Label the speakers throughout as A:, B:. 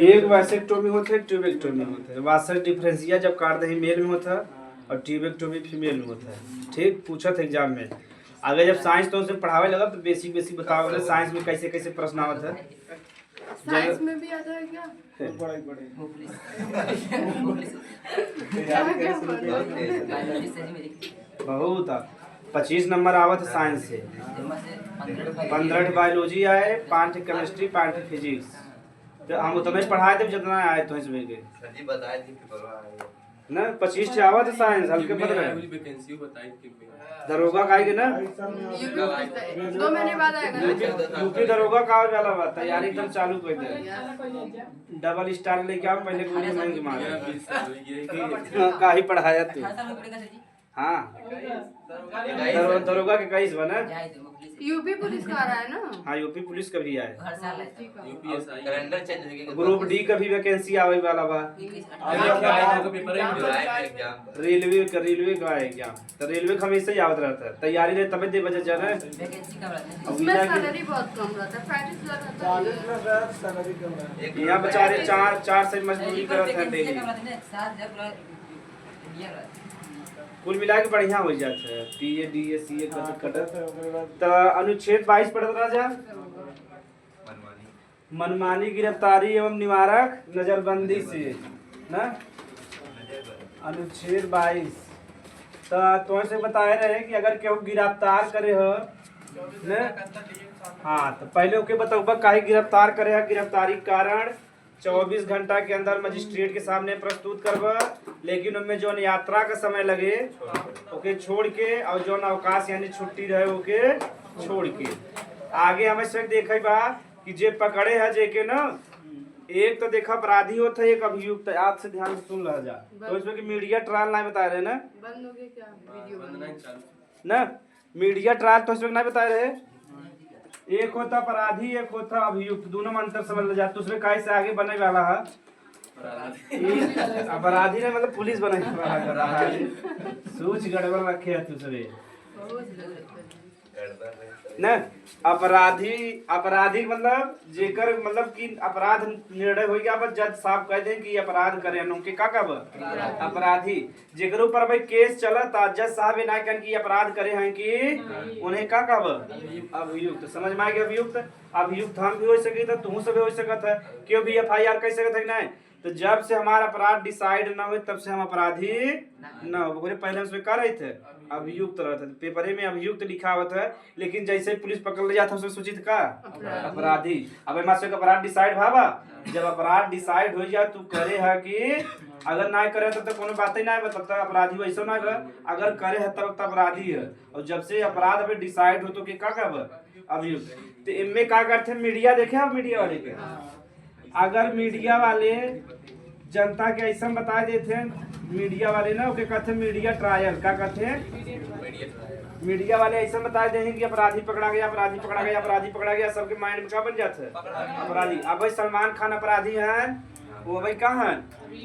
A: एक वैसेक्टोमी होता है, ट्यूबेक्टोमी होता है। वासर डिफरेंसिया जब काट दही मेल में होता है और ट्यूबेक्टोमी फीमेल में होता है। ठीक पूछा था एग्जाम में। आगे जब साइंस तो उसे पढ़ावे लगा तो बेसिक बेसिक बताओ साइंस में कैसे कैसे प्रश्न आवत है।
B: साइंस में भी आता है क्या?
A: बहुत 25 नंबर आवत है साइंस से। 15 बायोलॉजी आए, 5 केमिस्ट्री, 5 फिजिक्स। तो हम उतना ही पढ़ाए थे जितना आए तो इसमें के
C: सर जी बताए थे कि
A: ना 25 आवत है साइंस हल्के पद में।
C: वैकेंसी बताई थी
A: दरोगा का आएगा ना,
B: 2 महीने बाद आएगा।
A: यूपी दरोगा का वाला बात तैयारी एकदम चालू कर दे। डबल स्टार लेके आओ पहले गोली मांग मार का ही पढ़ाया तू। हाँ दरोगा के कईस बना।
B: यूपी पुलिस का आ रहा है ना?
A: हाँ यूपी पुलिस का भी आए।
C: कैलेंडर चेंज हो गया।
A: ग्रुप डी का भी वैकेंसी आवे वाला बा। रेलवे का है एग्जाम। तो रेलवे का हमेशा ही आवत रहता है। तैयारी ले तबे दे बजे जाना है।
B: उसमें सैलरी बहुत कम रहता है, 35,000 रहता है।
A: यहाँ बेचारे 4 से मजदूरी करत है डेली। कुल मिला के बढ़िया हो जाता है। पीए डीए सीए कटत तो अनुच्छेद 22 पढ़त राजा। मनमानी गिरफ्तारी एवं निवारक नजरबंदी से ना अनुच्छेद 22 तो से बताए रहे कि अगर केहू गिरफ्तार करे हो ना। हाँ तो पहले ओके बताऊबा काहे गिरफ्तार करे है। गिरफ्तारी कारण 24 घंटा के अंदर मजिस्ट्रेट के सामने प्रस्तुत करबा। लेकिन उनमें जो यात्रा का समय लगे ओके छोड़ के और जो अवकाश यानी छुट्टी रहे ओके छोड़ के आगे हमें से देखे बा कि जे पकड़े है जेके ना एक तो देखा अपराधी होता है, एक अभियुक्त। आप से ध्यान से सुन रहा जा। तो इसमें कि मीडिया ट्रायल नहीं बता रहे ना।
B: बंद हो गया क्या वीडियो?
A: ना मीडिया ट्रायल तो इसमें नहीं बता रहे। एक होता अपराधी, एक होता अभियुक्त। दोनों में अंतर समझ जाए। दूसरे काय से आगे बने वाला है अपराधी ने मतलब पुलिस बनाने वाला है। सूच गड़बड़ रखे है दूसरे न। अपराधी मतलब जेकर मतलब कि अपराध निर्णय हो गया जज साहब कह दें कि अपराध करे उनके का कब अपराधी जेकर ऊपर भाई केस चलता जज साहब ना कहन कि अपराध करे हैं कि उन्हें का कब अभियुक्त। समझ में आ गया। अभियुक्त हम भी हो सके तो तू सब हो सकता है। क्यों भी FIR कह सकते है नहीं। तो जब से हमारा अपराध डिसाइड ना हुए तब से हम अपराधी ना हो। पहले उसमें कर रहे थे अभियुक्त रहते थे। पेपरे में अभियुक्त लिखा हुआ है लेकिन जैसे ही पुलिस पकड़ ले जाता उसमें सूचित का अपराधी। अब अपराध डिसाइड भावा जब अपराध डिसाइड हो जाए तू करे है कि अगर ना करे तो कोनो बात ही ना है तब तक अपराधी वैसा ना है। अगर करे है तब अपराधी है। और जब से अपराध अभी डिसाइड हो तो कि का अभियुक्त। तो इनमें का करते हैं मीडिया देखे आप मीडिया वाले के। अगर मीडिया वाले जनता के ऐसा बता देते हैं मीडिया वाले ना ओके कहते हैं मीडिया ट्रायल। क्या कहते हैं मीडिया वाले ऐसा बता देंगे कि अपराधी पकड़ा गया, अपराधी पकड़ा गया, अपराधी पकड़ा गया। सबके माइंड में क्या बन जाता है अपराधी। अब भाई सलमान खान अपराधी हैं वो भाई कहाँ है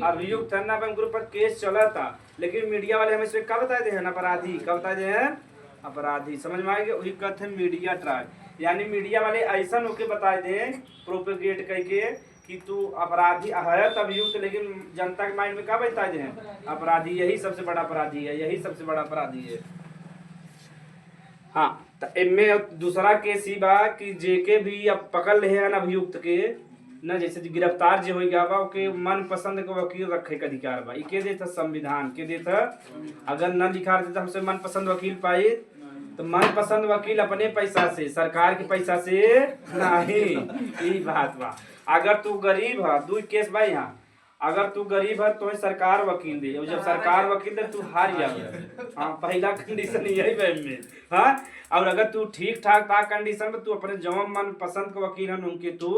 A: अभियुक्त है ना। ग्रुप पर केस चला था लेकिन मीडिया वाले हमें इसमें क्या बताए थे अपराधी। क्या बताए थे अपराधी। समझ में आएगा। वही कहते हैं मीडिया ट्रायल। यानी मीडिया वाले ऐसा होके बताए थे प्रोपेगेट करके कि तू अपराधी है तब युक्त लेकिन जनता के माइंड में क्या बताए हैं अपराधी। यही सबसे बड़ा अपराधी है, यही सबसे बड़ा अपराधी है। हाँ तो इनमें दूसरा केस ही बा कि जेके भी अब पकड़ ले हैं अभियुक्त के न। जैसे गिरफ्तार जो हो गया बा के मन पसंद के वकील रखे का अधिकार बा। के देता संविधान के देता। अगर न लिखा देता हमसे मन पसंद वकील पाई तो मन पसंद वकील अपने पैसा से सरकार के पैसा से नहीं। यही बात बा। अगर तू गरीब है दू केस भाई यहाँ अगर तू गरीब है तो सरकार वकील दे। जब सरकार वकील दे तू हार जाए। हाँ पहला कंडीशन यही में। हाँ और अगर तू ठीक ठाक था कंडीशन में तू अपने जवान मन पसंद के वकील है उनके तू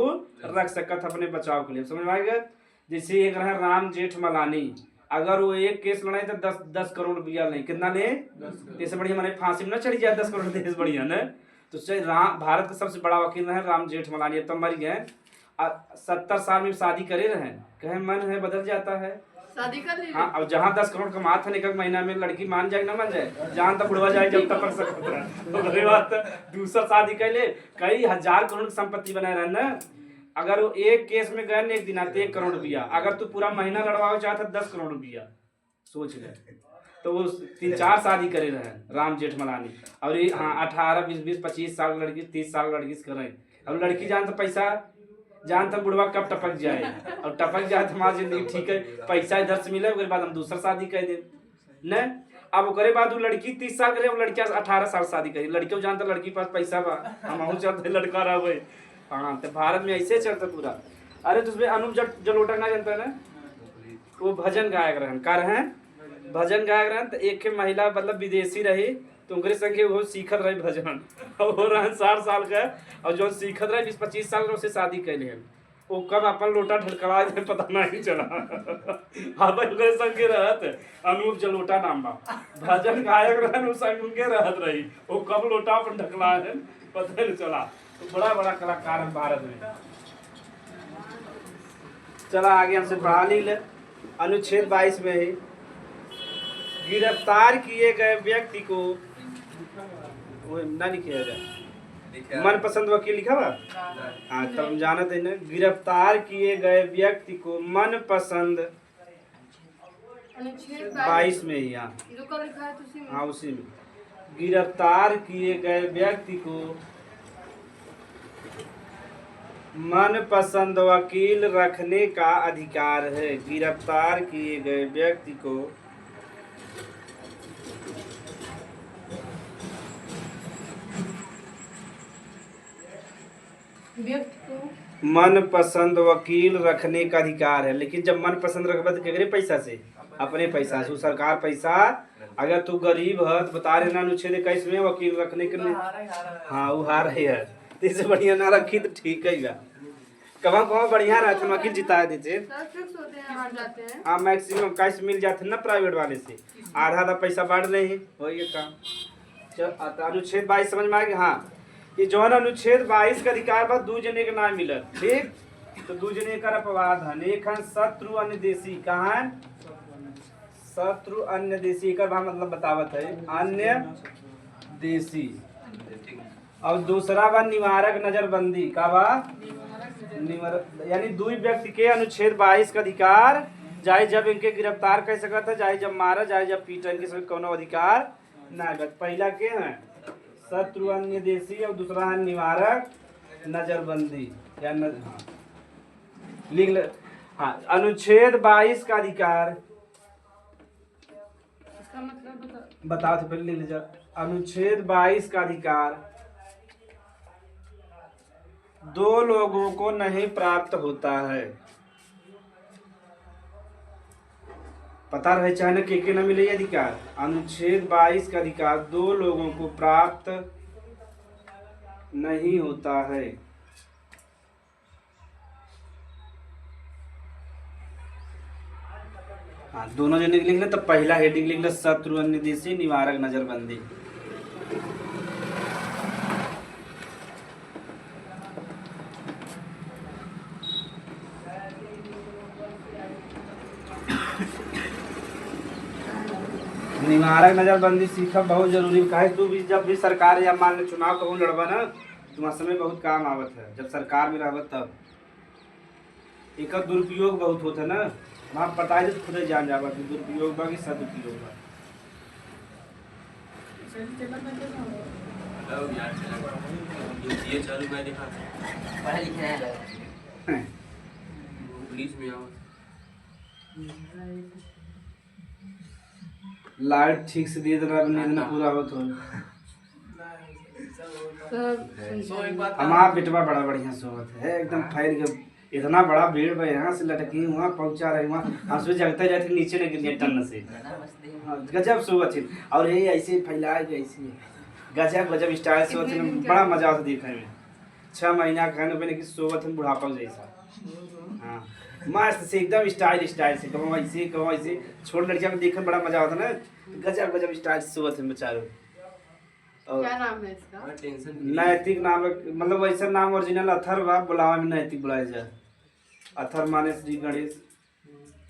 A: रख सकत अपने बचाव के लिए। समझ में आएगा। जैसे एक रहे राम जेठमलानी। अगर वो एक केस लड़ाई तो 10 करोड़ रुपया नहीं कितना ले इससे बढ़िया मैंने फांसी में न चढ़ी जाए 10 करोड़ देश बढ़िया न। तो भारत का सबसे बड़ा वकील रहे राम जेठमलानी। अब तो मर गए 70 साल में शादी करे रहे कहे मन है बदल जाता है
B: शादी कर ली।
A: हाँ अब जहाँ 10 करोड़ कमात है एक महीना में लड़की मान जाए ना मान जाए जहाँ तक बुढ़वा जाए जब तक कर सकता है। तो दूसरा शादी कर ले कई 1000 करोड़ की संपत्ति बनाए रहे ना। अगर वो एक केस में गए एक दिन आते 1 करोड़ रुपया, अगर तू पूरा महीना लड़वाओ चाहता 10 करोड़ रुपया, सोच ले। तो वो 3-4 शादी करे रहे राम जेठमलानी, और ये हाँ 18, 20, 25 साल लड़की, 30 साल लड़की से करें। अब लड़की जानता पैसा, जानता बुढ़वा कब टपक जाए, और टपक जाए तो हमारी जिंदगी ठीक है, पैसा इधर से मिले, उसके बाद हम दूसरा शादी कर दे न। अब ओकरे बाद वो लड़की 30 साल करे, लड़किया 18 साल शादी करी, लड़कियों जानता लड़की पास पैसा बा, हम चलते लड़का रहे। हाँ तो भारत में ऐसे चलता पूरा। अरे तो उसमें अनूप जलोटा ना जानता है ना, वो भजन गायक रहन, का रहन भजन गायक रहन। तो एक महिला मतलब विदेशी रही, तो उनके संगे वो सीखत रही भजन, वो रहन 60 साल का, और जो सीखत रहे 20-25 साल का, उससे शादी कैले हैं। वो कब अपन लोटा ढलकवा दे पता नहीं चला। हाँ भाई उनके संगे रहत अनूप जलोटा नाम बा, भजन गायक रहन, उस संग उनके रहत रही, वो कब लोटा अपन ढकला है पता नहीं चला। तो बड़ा बड़ा कलाकार है भारत में। चला आगे हमसे पढ़ा ली ले। अनुच्छेद 22 में ही गिरफ्तार किए गए व्यक्ति को, वो ना लिखे जाए, मनपसंद वकील लिखा हुआ। हाँ तब हम जानते हैं ना, गिरफ्तार किए गए व्यक्ति को मनपसंद 22 में ही, हाँ
B: जो कल लिखा है तो उसी में।
A: हाँ उसी में, गिरफ्तार किए गए व्यक्ति को मनपसंद वकील रखने का अधिकार है। गिरफ्तार किए गए व्यक्ति को मनपसंद वकील रखने का अधिकार है। लेकिन जब मनपसंद रखबा तो केकरे पैसा से, अपने पैसा से, सरकार पैसा। अगर तू गरीब है तो बता रहे ना अनुच्छेद 21 में वकील रखने के लिए, हाँ वो हार रही है, इससे बढ़िया ना रखी तो ठीक है। कहाँ कहाँ बढ़िया रहते वकील जिता देते, हाँ मैक्सिमम कैश मिल जाते ना प्राइवेट वाले से, आधा आधा पैसा बांट रहे हैं, वही काम। चल अनुच्छेद 22 समझ में आ गया। हाँ ये जो है अनुच्छेद 22 का अधिकार बा 2 जने के नाम मिलत, ठीक। तो 2 जने का अपवाद है, एक है शत्रु अन्य देशी, कहाँ है शत्रु अन्य देशी, का मतलब बतावत है अन्य देशी। और दूसरा बा निवारक नजरबंदी, का बा यानी 2 व्यक्ति के अनुच्छेद 22 का अधिकार, चाहे जब इनके गिरफ्तार कर सकता है, चाहे जब मारा, चाहे जब पीटा, इनके सब कोनो अधिकार ना। पहला के हैं शत्रु अन्य देशी, और दूसरा है निवारक नजरबंदी या हाँ लिख ले। हाँ अनुच्छेद 22 का अधिकार,
B: इसका मतलब
A: बताओ तो पहले लिख लीजिए। अनुच्छेद 22 का अधिकार 2 लोगों को नहीं प्राप्त होता है। पता रहे चाहे ना के ना मिले अधिकार। अनुच्छेद 22 का अधिकार 2 लोगों को प्राप्त नहीं होता है। हाँ दोनों जने लिख ले, तो पहला हेडिंग लिख ले शत्रु अन्य देशी निवारक नजरबंदी। निवारक नजरबंदी सीखब बहुत जरूरी है। तू भी जब भी सरकार या मान ले चुनाव कहूँ लड़बा ना, तुम्हारे समय बहुत काम आवत है। जब सरकार में रहबा तब एक दुरुपयोग बहुत होता है ना, वहाँ पता है तो खुद जान जाबा कि दुरुपयोग बा कि सदुपयोग बा।
C: ये चालू मैं देखा पढ़ा लिखा है पुलिस में आओ।
A: लाइट ठीक से दिए तो नींद ना पूरा होत हो। हमारा बेटवा बड़ा बढ़िया सोवत है, एकदम फैल के, इतना बड़ा भीड़ में यहाँ से लटकी वहाँ पहुँचा रहे, वहाँ हंसू जगते जाते नीचे न गिर टन से। हाँ गजब सोवत है, और ये ऐसे फैलाए के ऐसे गजब गजब स्टाइल सोवत है, बड़ा मजा आता देखने में। 6 महीना खाने पीने की सोवत है बुढ़ापा जैसा। हाँ मस्त से एकदम स्टाइल से, कहूँ ऐसे छोट लड़कियां में देखने बड़ा मजा आता ना, गजब गजब स्टाइल से सोवत है बेचारो।
B: क्या नाम है इसका?
A: नैतिक नाम, मतलब वैसा नाम ओरिजिनल अथर बा, बुलावा में नैतिक बुलाया जाए। अथर माने श्री गणेश,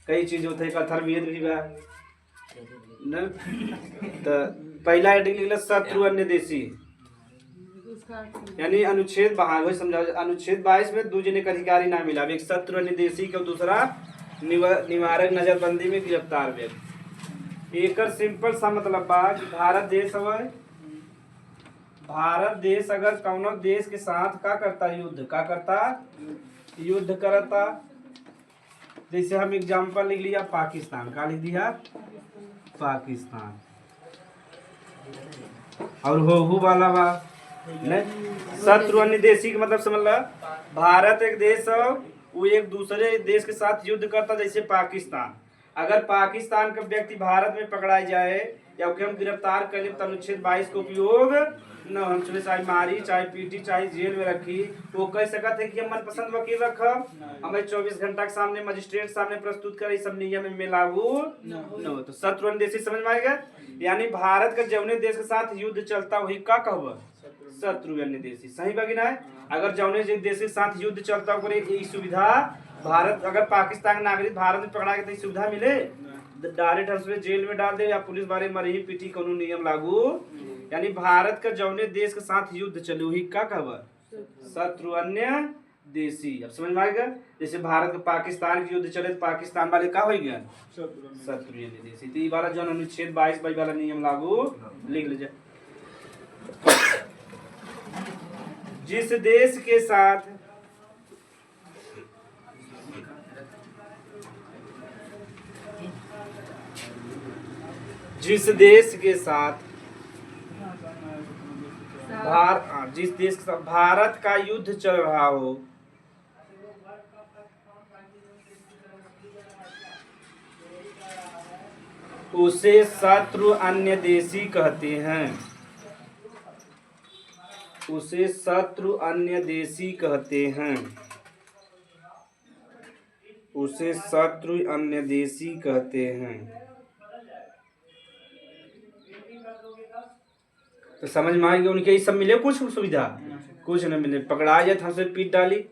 A: कई चीज होते हैं, अथर वेद भी बा न। तो पहला हेडिंग लिखला शत्रु अन्य देशी, यानी अनुच्छेद वही समझाओ, अनुच्छेद 22 में दो जने के अधिकारी ना मिला, एक शत्रु अन्यदेशी के और दूसरा निवारक नजरबंदी में गिरफ्तार व्यक्ति। एक सिंपल सा मतलब बा कि भारत देश हवे, भारत देश अगर कौनो देश के साथ का करता युद्ध, का करता युद्ध करता, जैसे हम एग्जांपल लिख लिया पाकिस्तान, का लिख दिया पाकिस्तान, और हो वाला बा नहीं शत्रु अन्यदेशी का मतलब समझ ला, भारत एक देश है वो एक दूसरे देश के साथ युद्ध करता, जैसे पाकिस्तान। अगर पाकिस्तान का व्यक्ति भारत में पकड़ाई जाए या उसे हम गिरफ्तार कर ले तो अनुच्छेद 22 का उपयोग न हम चाहे मारी चाहे पीटी चाहे जेल में रखी, तो कह सकते हैं कि हम मनपसंद वकील रखब, हमें 24 घंटा के सामने मजिस्ट्रेट सामने प्रस्तुत करे, सब नियम में लागू न हो। तो शत्रु अन्यदेशी समझ में आएगा, यानी भारत का जौने देश के साथ युद्ध चलता वही का कहब शत्रु अन्यदेशी, सही बाकी ना है। अगर जौने देश के साथ युद्ध चलता हो ये सुविधा भारत, अगर पाकिस्तान नागरिक भारत में पकड़ा के तो सुविधा मिले, डायरेक्ट हंसवे जेल में डाल दे या पुलिस बारे मरी पीटी कानून नियम लागू, यानी भारत का जौने देश के साथ युद्ध चले वही का कहब शत्रु अन्य देशी। अब समझ में आएगा, जैसे भारत का पाकिस्तान के युद्ध चले तो पाकिस्तान वाले का हो गया शत्रु अन्यदेशी। तो ये वाला जो अनुच्छेद 22 वाला नियम लागू लिख लीजिए। जिस देश के साथ जिस देश के साथ भारत का युद्ध चल रहा हो उसे शत्रु अन्यदेशी कहते हैं, उसे शत्रु अन्यदेशी कहते हैं, उसे शत्रु अन्यदेशी कहते हैं। तो समझ में आएगी उनके ये सब मिले कुछ सुविधा, कुछ न मिले, पकड़ा जाए हमसे पीट डाली।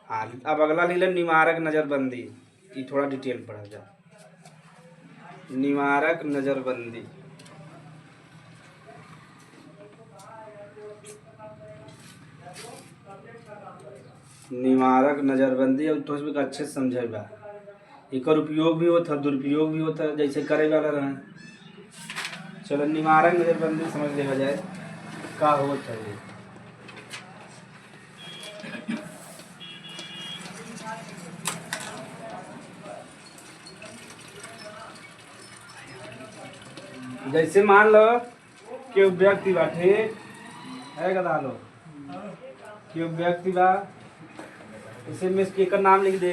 A: हाँ अब अगला ले निवारक नजरबंदी, ये थोड़ा डिटेल पढ़ा जाए। निवारक नजरबंदी निवारक नजरबंदी अब तो इसमें अच्छे से समझेगा, एक उपयोग भी होता दुरुपयोग भी होता, जैसे करे वाला रहे। चलो निवारक नजरबंदी समझ लेगा जाए का होता है। जैसे मान लो कि व्यक्ति बा, ठीक है कदा लो कि व्यक्ति बा, इसे में इसके नाम लिख दे,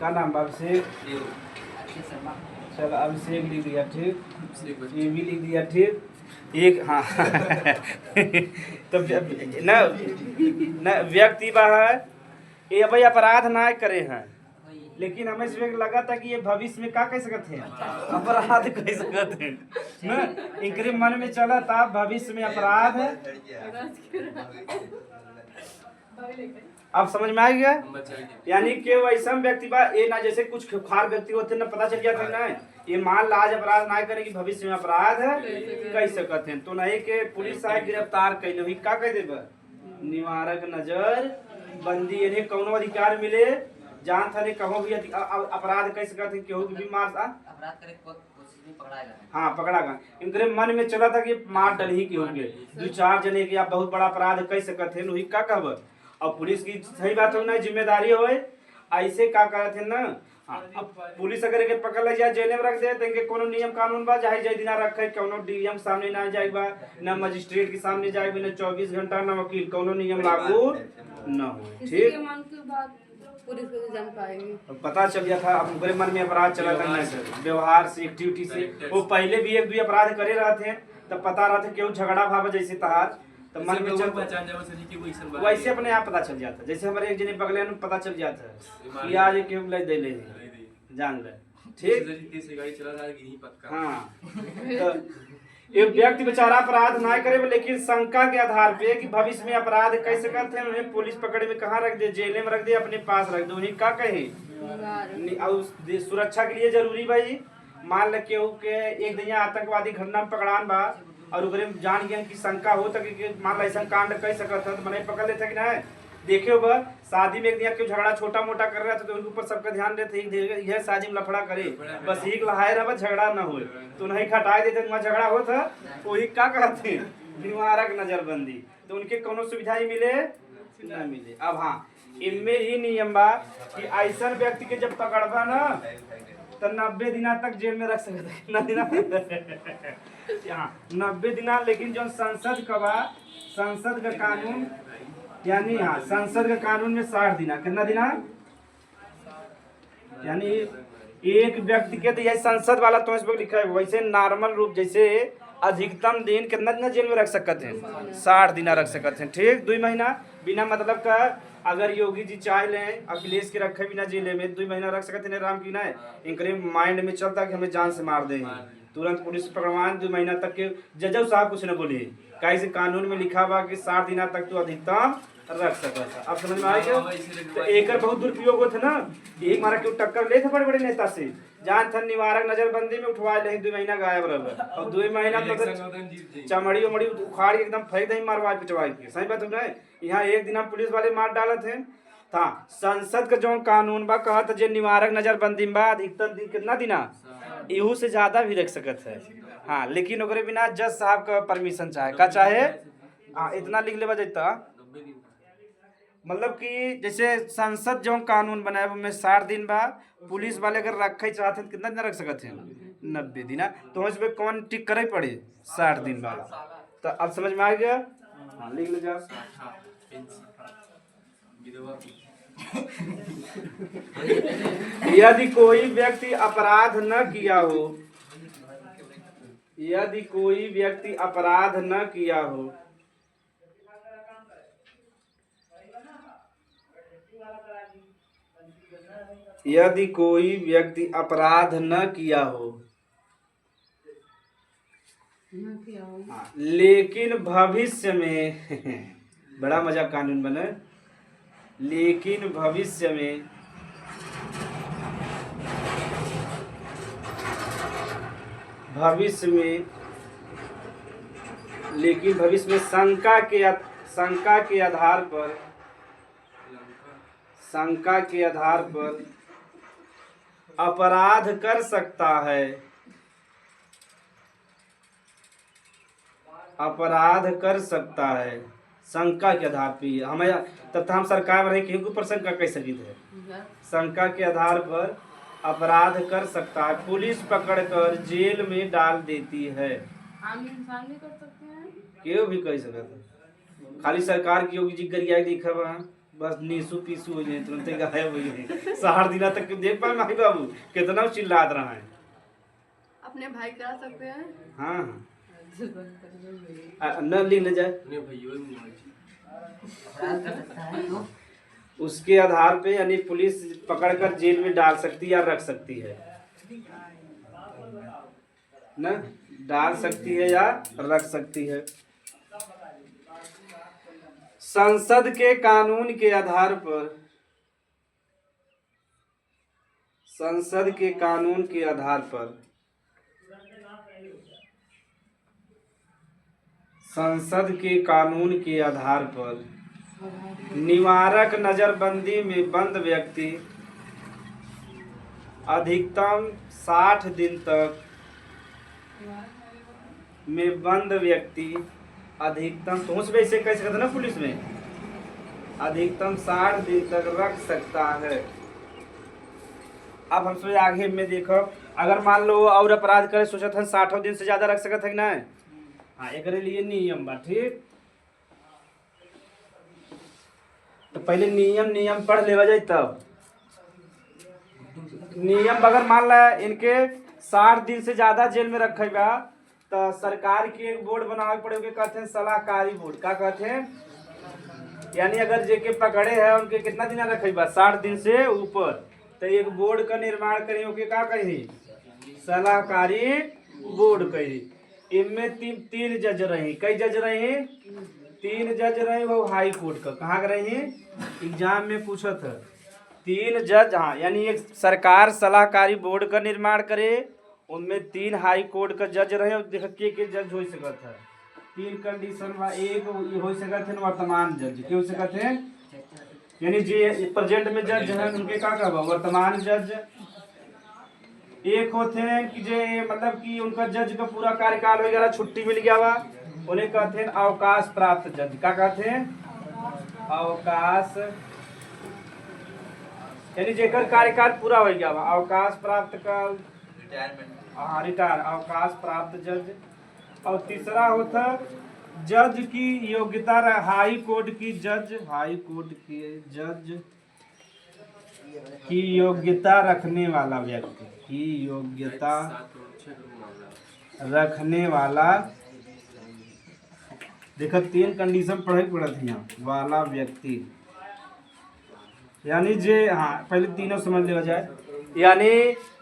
A: का नाम बा अभिषेक, चल अभिषेक लिख दिया, ठीक, ये भी लिख दिया, ठीक, एक हाँ तो न व्यक्ति बा है ये भाई अपराध ना करे हैं, लेकिन हमें इसमें लगा था कि ये भविष्य में क्या कह सकते हैं अपराध कह सकते हैं ना, इनके मन में चला था भविष्य में अपराध है। अब समझ में आ गया, यानी कि वैसा व्यक्ति बा ये ना, जैसे कुछ खुखार व्यक्ति होते ना पता चल जाता है ना ये मान ला आज अपराध ना करे कि भविष्य में अपराध कह सकते हैं, तो नहीं के पुलिस आए गिरफ्तार कैले हुई का कह देबा निवारक नजर बंदी, इन्हें कौनो अधिकार मिले जान था कहो भी अपराध कह सकते हैं, केहू भी मार
C: अपराध करे कोशिश में पकड़ाएगा,
A: हाँ पकड़ागा। इनके मन में चला था कि मार डल ही के होंगे दो चार जने के, आप बहुत बड़ा अपराध कह सकते हैं वही का कहब। और पुलिस की सही बात हो ना जिम्मेदारी हो ऐसे का करते ना, अब पुलिस अगर के पकड़ ले जाए जेल में रख दे तो इनके कोनो नियम कानून बा जाहि जय दिना रखे, कोनो डीएम सामने ना जाएगा ना मजिस्ट्रेट के सामने जाएगा ना 24 घंटा ना वकील, कोनो नियम लागू न हो, ठीक
B: पुलिस को जान पाएगी।
A: पता चल गया था अब उनके मन में अपराध चला था व्यवहार से एक्टिविटी से, वो पहले भी एक दो अपराध करे रहते हैं तब पता रहता है क्यों झगड़ा भाव जैसे तहार तो मन में चल वैसे अपने आप पता चल जाता, जैसे हमारे एक जने बगले में पता चल जाता है कि आज क्यों ले दे ले जान ले, ठीक। हाँ तो एक व्यक्ति बेचारा अपराध ना करे लेकिन शंका के आधार पे कि भविष्य में अपराध कैसे करते हैं उन्हें पुलिस पकड़ में कहाँ रख दे, जेल में रख दे, अपने पास रख दे, उन्हें क्या कहे सुरक्षा के लिए जरूरी भाई। मान ल के एक दिन आतंकवादी घटना में पकड़ान बा और ओकरे में जान गया कि शंका हो तक कि मान ला ऐसा कांड कर सकत है तो मने पकड़ लेते कि नहीं। देखे बा शादी में एक दिन क्यों झगड़ा छोटा मोटा कर रहा था तो उनके ऊपर सबका ध्यान देते यह शादी में लफड़ा करे बस एक लहाए रहा झगड़ा ना हो तो नहीं खटाए देते वहाँ झगड़ा हो था वही क्या कहते निवारक नजरबंदी तो उनके कोनो सुविधा ही मिले न मिले। अब हाँ इनमें ही नियम बा कि ऐसा व्यक्ति के जब पकड़बा ना तो 90 दिना तक जेल में रख सकते हाँ 90 दिना। लेकिन जो संसद का बा संसद का कानून यानी हाँ संसद का कानून में 60 दिना कितना दिना यानी एक व्यक्ति के तो यही संसद वाला तो इसमें लिखा है वैसे नॉर्मल रूप जैसे अधिकतम दिन कितना दिन जेल में रख सकते हैं 60 दिन रख सकते हैं ठीक 2 महीना बिना मतलब का अगर योगी जी चाह लें अखिलेश के रखे बिना जेल में 2 महीना रख सकते हैं राम की ना इनके माइंड में चलता कि हमें जान से मार देंगे तुरंत पुलिस पकड़वान 2 महीना तक के जज साहब कुछ न बोले कैसे कानून में लिखा हुआ कि 60 दिन तक तो अधिकतम रख सकता था। अब समझ में आ गया तो एक बहुत दुरुपयोग होते ना एक मारा क्यों टक्कर ले थे बड़े बड़े नेता से जान था निवारक नजरबंदी में उठवा ले 2 महीना गायब रहा और 2 महीना तो चमड़ी उमड़ी उखाड़ के एकदम फेंक दही मारवा पिटवा के सही बात है। यहाँ एक दिन पुलिस वाले मार डाले थे था संसद का जो कानून बा कहत जे निवारक नजरबंदी में बा अधिकतम दिन कितना दिना इहू से ज्यादा भी रख सकत है। हाँ लेकिन ओकरे बिना जज साहब का परमिशन चाहे का चाहे हाँ इतना लिख ले जाता मतलब कि जैसे संसद जो कानून बनाए उनमें 60 दिन बा पुलिस वाले अगर रखे चाहते हैं कितना दिन रख सकते हैं 90 दिन तो इसमें कौन टिक करे पड़े 60 दिन वाला तो अब समझ में आ गया। हाँ लिख ले जा यदि कोई व्यक्ति अपराध न किया हो यदि कोई व्यक्ति अपराध न किया हो यदि कोई व्यक्ति अपराध न किया हो लेकिन भविष्य में बड़ा मजा कानून बने लेकिन भविष्य में शंका के आधार पर अपराध कर सकता है शंका के आधार पर हमें तब तो हम सरकार में रहे ऊपर शंका कह सकते हैं शंका के आधार पर अपराध कर सकता है पुलिस पकड़कर जेल में डाल देती है।
B: आम इंसान भी कर सकते हैं
A: क्यों भी कह सकते हैं खाली सरकार की योगी जी गरिया देखा वहाँ बस नीसू पीसू हो जाए तुरंत गायब हो गए 60 दिन तक देख पाए माही बाबू कितना चिल्लात रहा है
B: अपने भाई करा सकते हैं।
A: हाँ न लिख ले जाए उसके आधार पे यानी पुलिस पकड़कर जेल में डाल सकती है या रख सकती है न डाल सकती है या रख सकती है। संसद के कानून के आधार पर निवारक नजरबंदी में बंद व्यक्ति अधिकतम 60 दिन तक अधिकतम तो उसमें ऐसे कह सकते ना पुलिस में अधिकतम 60 दिन तक रख सकता है। अब हमसे आगे में देखो अगर मान लो और अपराध करे सोचते हैं 60 दिन से ज्यादा रख सकते हैं कि नहीं। हाँ एक लिए नियम बा ठीक तो पहले नियम पढ़ लेवा जाए तब नियम अगर मान ला इनके 60 दिन से ज्यादा जेल में रखेगा तो सरकार की एक बोर्ड बनावे पड़ेगा कहते हैं सलाहकारी बोर्ड क्या कहते हैं यानी अगर जेके पकड़े हैं उनके कितना दिन रखेगा 60 दिन से ऊपर तो एक बोर्ड का निर्माण करें ओके क्या कही सलाहकारी बोर्ड कही इनमें 3 जज रहे कई जज रहे 3 जज रहे वो हाई कोर्ट का कहाँ रहे एग्जाम में पूछा था 3 जज। हाँ यानी एक सरकार सलाहकारी बोर्ड का निर्माण करे उनमें 3 हाई कोर्ट का जज रहे और देख के जज हो सकत है। 3 कंडीशन बा, एक हो सकत है वर्तमान जज के हो सकत है, यानी जे प्रेजेंट में जज है उनके का कहबा वर्तमान जज। एक होते हैं कि जे मतलब कि उनका जज का पूरा कार्यकाल वगैरह छुट्टी मिल गया बा, उन्हें कहते हैं अवकाश प्राप्त जज। क्या कहते हैं? अवकाश, यानी जेकर कार्यकाल पूरा हो गया बा, अवकाश प्राप्त का रिटायर, अवकाश प्राप्त जज। और तीसरा होता जज की योग्यता, हाई कोर्ट की जज, हाई कोर्ट की जज की योग्यता रखने वाला व्यक्ति, की योग्यता रखने वाला, देखो 3 कंडीशन पढ़े पड़त है यहाँ, वाला व्यक्ति, यानी जे हाँ पहले तीनों समझ लिया जाए। यानी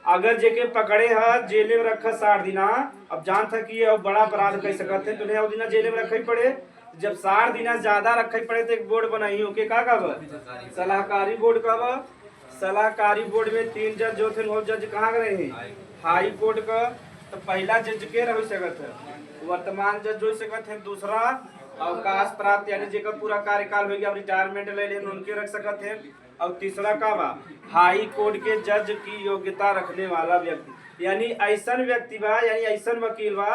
A: अगर जेके पकड़े है जेल में रखा 60 दिना, अब जान था कि ये बड़ा अपराध कर सकते हैं तो नहीं दिना जेल में रखे पड़े। जब 60 दिना ज्यादा रखे पड़े तो एक बोर्ड बनाई हो के का कब सलाहकारी बोर्ड कब, सलाहकारी बोर्ड में 3 जज जो थे वो जज कहाँ गए हैं? हाई कोर्ट का। तो पहला जज के रह सकत है वर्तमान जज हो सकत है, दूसरा अवकाश प्राप्त यानी जेकर पूरा कार्यकाल हो गया रिटायरमेंट ले लेन उनके रख सकत है, और तीसरा का बा हाई कोर्ट के जज की योग्यता रखने वाला व्यक्ति, यानी ऐसा व्यक्ति बा, यानी ऐसा वकील बा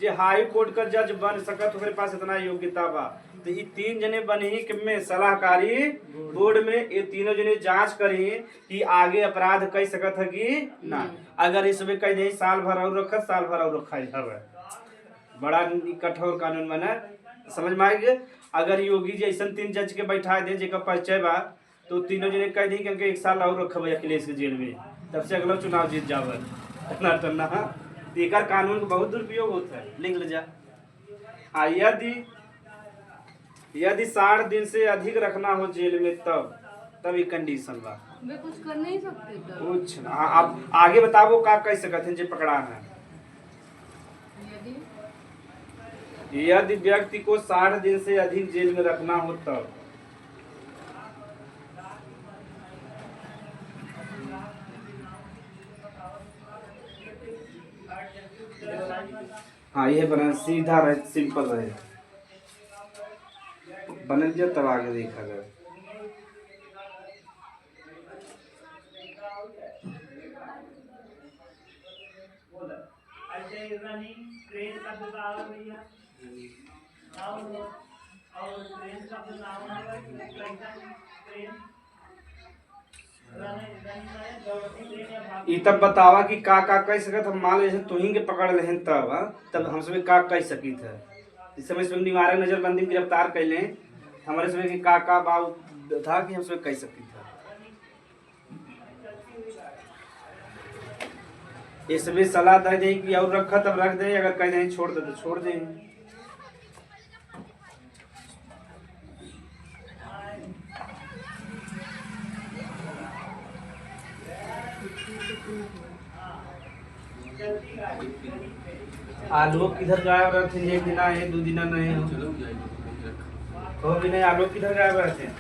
A: जे हाई कोर्ट का जज बन सकत, ओकरे पास इतना योग्यता बा। तो ये 3 जने बने ही किसमें? सलाहकारी बोर्ड में। ये तीनों जने जांच करी कि आगे अपराध कर सकत है कि ना। अगर इसमें कह दे साल भर और रखा, साल भर और रखा है, बड़ा कठोर कानून बना, समझ में आ गया। अगर योगी जी ऐसा 3 जज के बैठा दे जेका परिचय बा, तो तीनों जने कह दी कि 1 साल और रखब अखिलेश के जेल में, तब से अगला चुनाव जीत जावन ना टन्ना। एकर कानून का बहुत दुरुपयोग होता है, लिख ले जा। यदि 60 दिन से अधिक रखना हो जेल में तब ये कंडीशन बा।
B: वे कुछ कर नहीं सकते तो
A: कुछ ना। आप आगे बताओ का कह सकते हैं जे पकड़ा है। यदि व्यक्ति को 60 दिन से अधिक जेल में रखना हो तब, हाँ ये बना सीधा रहे, सिंपल रहे, बन गया तब आगे देखा जाए। ई तब बतावा कि का कह सकत हम, मान लीजिए तुही के पकड़ लेहन तब हम सब का कह सकी था। इस समय इसमें निवारक नजरबंदी में गिरफ्तार कैले हमारे समय की का बाव था कि हम सब कह सकी था। इसमें सलाह दे दे कि और रखा तब रख दे, अगर कह दें छोड़ दे तो छोड़ दे। आलोक किधर गायब रहते हैं? 1 दिना है 2 दिना नहीं हो भी नहीं। आलोक किधर गायब रहते हैं?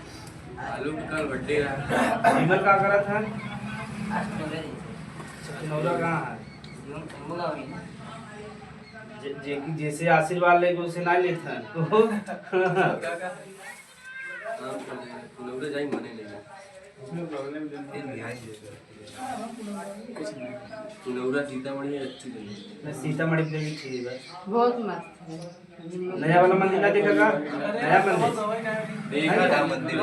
C: आलोक कल बर्थडे रहा।
A: विमल का करा था? नौरा कहाँ है? जैसे आशीर्वाद लेके उसे ना लेता तो
C: जाई मने नहीं सीतामढ़ी अच्छी जगह।
A: सीतामढ़ी में भी ठीक है,
B: बहुत मस्त है।
A: नया वाला मंदिर ना देखेगा? नया मंदिर
C: देखा था मंदिर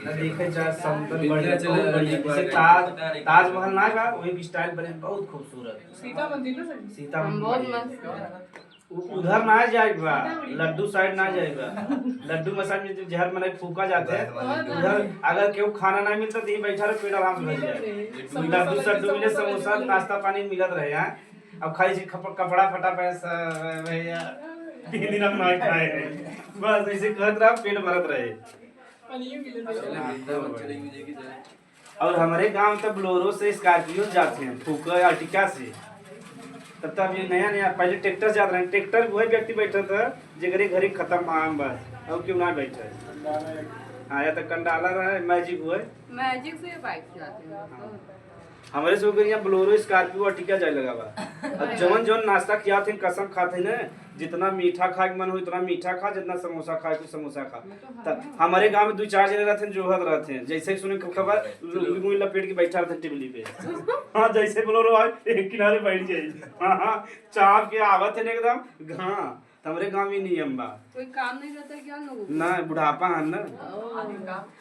A: ना देखे जा समतल बढ़िया चले जैसे ताजमहल ना का वही स्टाइल बने बहुत खूबसूरत।
D: सीता मंदिर ना
A: सीता
B: बहुत मस्त।
A: उधर ना जाएगा, लड्डू साइड ना जाएगा। लड्डू मसाज में जो जहर मनाई फूका जाते हैं उधर, अगर केहू खाना नहीं मिलता तो ये बैठा रहे पेट आराम से भर जाए। लड्डू सड्डू मिले, समोसा नाश्ता पानी मिलत रहे हैं। अब खाली चीज कपड़ा फटा पैसा भैया 3 दिन हम नहीं खाए बस ऐसे कहत रहा पेट भरत रहे। और हमारे गांव तब बोलेरो से स्कॉर्पियो जाते हैं फूका अर्टिका से। तब ये नया नया पहले ट्रैक्टर जाते रहे, ट्रैक्टर वही व्यक्ति बैठा था जगरे घरे खत्म आम बस, अब क्यों ना बैठा है। हाँ या तो कंडाला रहा है मैजिक हुआ
B: मैजिक से बाइक चलाते हैं।
A: हमारे से होकर यहाँ बोलेरो स्कॉर्पियो अर्टिगा जाए लगा बा अब जवन जवन नाश्ता किया थे कसम खाते न जितना मीठा खाए के मन हो इतना मीठा खा जितना समोसा खाए कुछ समोसा खा तब हमारे गांव में 2-4 जने रहते हैं जो हद रहते हैं जैसे ही सुने खबर मुंह लपेट के बैठा रहते टेबली पे हाँ जैसे बोलेरो एक किनारे बैठ जाए हाँ चाप के आवत है एकदम हाँ हमारे गांव में नियम बा
B: कोई काम नहीं रहता क्या लोगों को?
A: ना बुढ़ापा है ना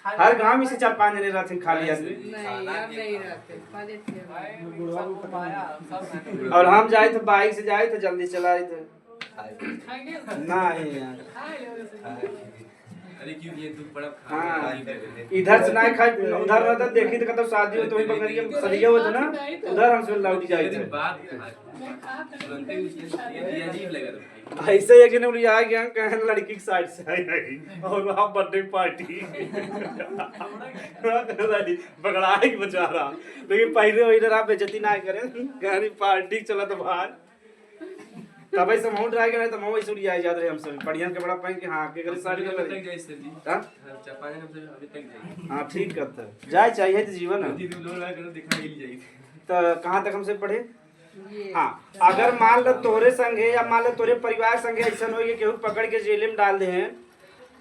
A: हर गांव में से 4-5 जने रहते हैं खाली आदमी
B: नहीं यार नहीं रहते खाली थे।
A: और हम जाए थे बाइक से जाए थे जल्दी चलाए थे नहीं यार
C: अरे क्यों ये तू बड़ा
A: हाँ इधर से नहीं खाए उधर रहता देखी तो कब शादी हो तो वही बंगरिया सरिया हो ना उधर हमसे लौट जाए थे
C: बात तुरंत ही ये अजीब लगा
A: ऐसे एक जने बोली आ गया कहने लड़की की साइड से आई नहीं और वहाँ बर्थडे पार्टी पकड़ाए की बेचारा लेकिन पहले वही आप बेइज्जती ना करें कहनी पार्टी चला तो बाहर तब ऐसे माउंट रह गया तो माउंट ऐसे उड़िया जाते रहे हमसे बढ़िया के बड़ा पहन के हाँ के करे साड़ी कर
C: तक जाए सर जी
A: हां
C: 4-5 दिन से अभी तक जाए
A: हां ठीक करता जाए चाहिए तो जीवन है
C: जी लोग लगा कर दिखा ही जाए
A: तो कहां तक हमसे पढ़े हाँ अगर मान लो तोरे संगे या मान लो तोरे परिवार संगे ऐसा हो केहू पकड़ के जेल में डाल दे हैं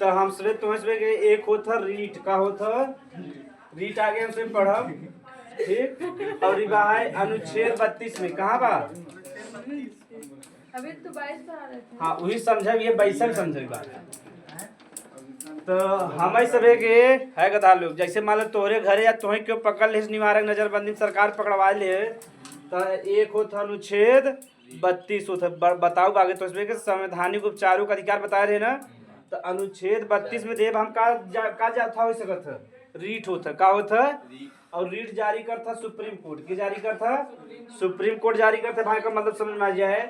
A: तो हम सबे तुम्हें सबे के एक होता रीट का होता रीट आगे हमसे पढ़ब ठीक और रिबा है अनुच्छेद 32 में कहाँ बा
B: अभी तो 22 पर आ रहे थे।
A: हाँ वही समझब ये बैसल समझे बात तो हमें सबे के है गधा लोग जैसे मान लो तोरे घरे या तोहे क्यों पकड़ ले निवारक नजरबंदी सरकार पकड़वा ले तो एक होता अनुच्छेद 32 होता बताओ आगे तो इसमें के संवैधानिक उपचारों का अधिकार बता रहे ना तो अनुच्छेद 32 में देव हम का जाता हो सकत रीट होता का होता और रीट जारी करता सुप्रीम कोर्ट के जारी करता सुप्रीम कोर्ट जारी करता भाई का मतलब समझ में आ जाए